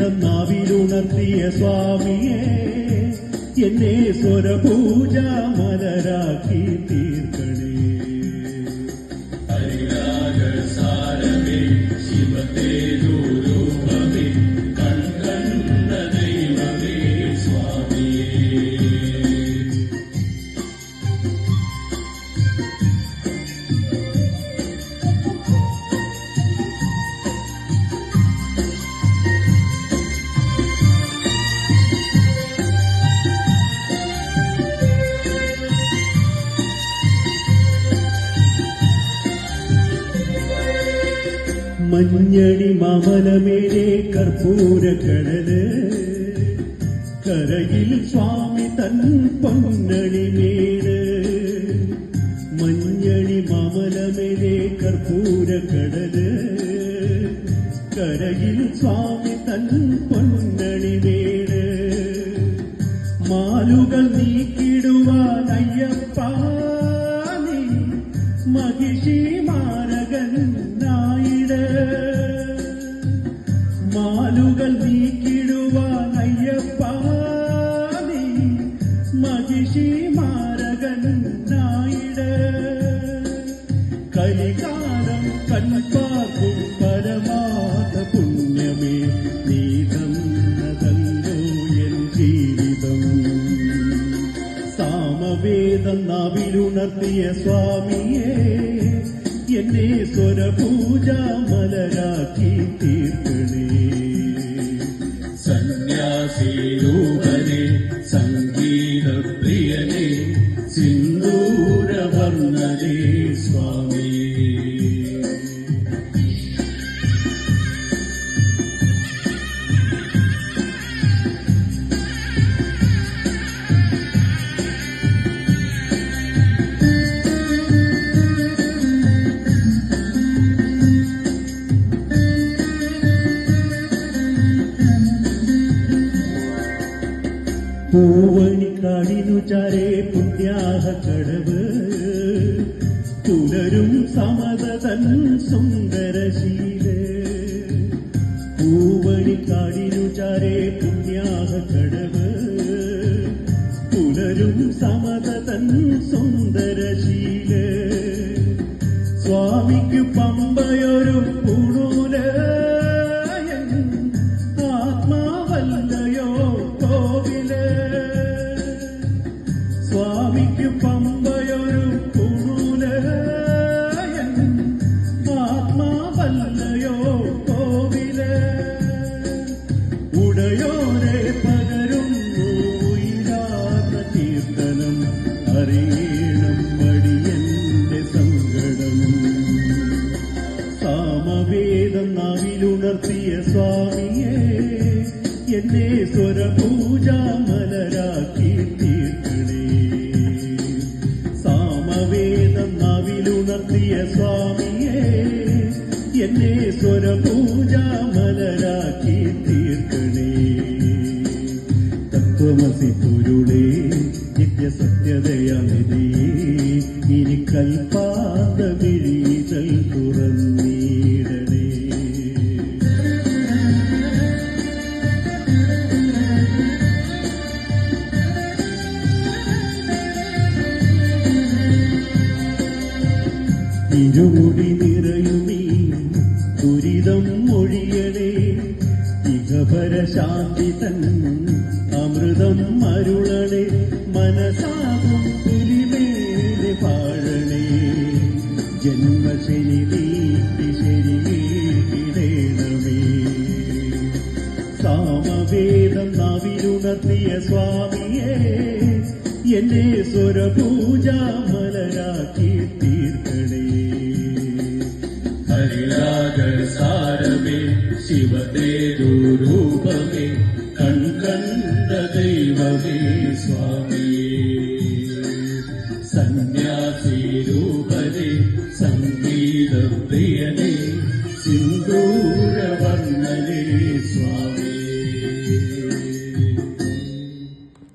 സാമവേദം നാവിലുണർത്തിയ സ്വാമിയെ എന്നെ സ്വരപൂജ മലരാക്കി തീർക്കണേ. ഹരിരാഗസാരമേ ശിവതേജോരൂപമേ കൺകണ്ട ദൈവമേ സ്വാമിയേ. മഞ്ഞണി മാമലമേലെ കർപ്പൂരക്കടല് കരയിൽ സ്വാമി തൻ പൊന്നണിമേല്. മഞ്ഞണി മാമലമേലെ കർപ്പൂരക്കടല് കരയിൽ സ്വാമി തൻ പൊന്നണിമേല്. മാലുകൾ നീക്കിടുവാൻ അയ്യപ്പ നീ മഹിഷി മാരകൻ നായിട്. മാലുകൾ നീക്കിടുവാൻ അയ്യപ്പ നീ മഹിഷി മാരകൻ നായിട്. കലികാലം കൽപ്പാക്കും പരമാർത്ഥ പുണ്യമേ നീ തന്നതല്ലോ എൻ ജീവിതം. സാമവേദം നാവിലുണർത്തിയ സ്വാമിയെ എന്നെ സ്വരപൂജ മലരാക്കി തീർക്കണേ. സന്യാസിരൂപനെ സംഗീതപ്രിയനെ സിന്ദൂരവർണ്ണനെ സ്വാമിയേ. പൂവണിക്കാടിനു ചാരേ പുണ്യാഹ കടവ് പുലരും സമതൻ സുന്ദരശീല്. പൂവണിക്കാടിനു ചാരേ പുണ്യാഹ കടവ് പുലരും സമതൻ സുന്ദരശീല്. സ്വാമിക്കു പമ്പയൊരു പുണൂല് ആത്മാവല്ലയോ കോവില്. സ്വാമിക്കു പമ്പയൊരു പുണൂല് ആത്മാവല്ലയോ കോവില്. ഉടയോരെ പകരുന്നു ഉയരാർന്ന കീർത്തനം അറിയണം മടിയന്റെ സങ്കടം. സാമവേദം നാവിലുണർത്തിയ സ്വാമിയെ എന്നെ സ്വരപൂജ മലരാക്കി തീർക്കണേ. സാമവേദം നാവിലുണർത്തിയ സ്വാമിയെ എന്നെ സ്വരപൂജ മലരാക്കി തീർക്കണേ. തത്വമസി പൊരുളേ നിത്യസത്യതയാനിധിയേ ഇനി കൽപ്പാന്ത വിഴികൾ തുറന്നീടണേ. ഇരുമുടി നിറയുമീ ദുരിതം ഒഴിയണേ. ഇഹപരശാന്തി തൻ അമൃതം അരുളണേ. മനസാകും പുലിമേലെ പാഴണേ. ജന്മശനി നീട്ടി ശരിയിടേണമേ. സാമവേദം നാവിലുണർത്തിയ സ്വാമിയെ എന്നെ സ്വരപൂജ മലരാക്കി തീർക്കണേ. ഹരിരാഗസാരമേ ശിവതേജോരൂപമേ കൺകണ്ട ദൈവമേ സ്വാമിയേ. സന്യാ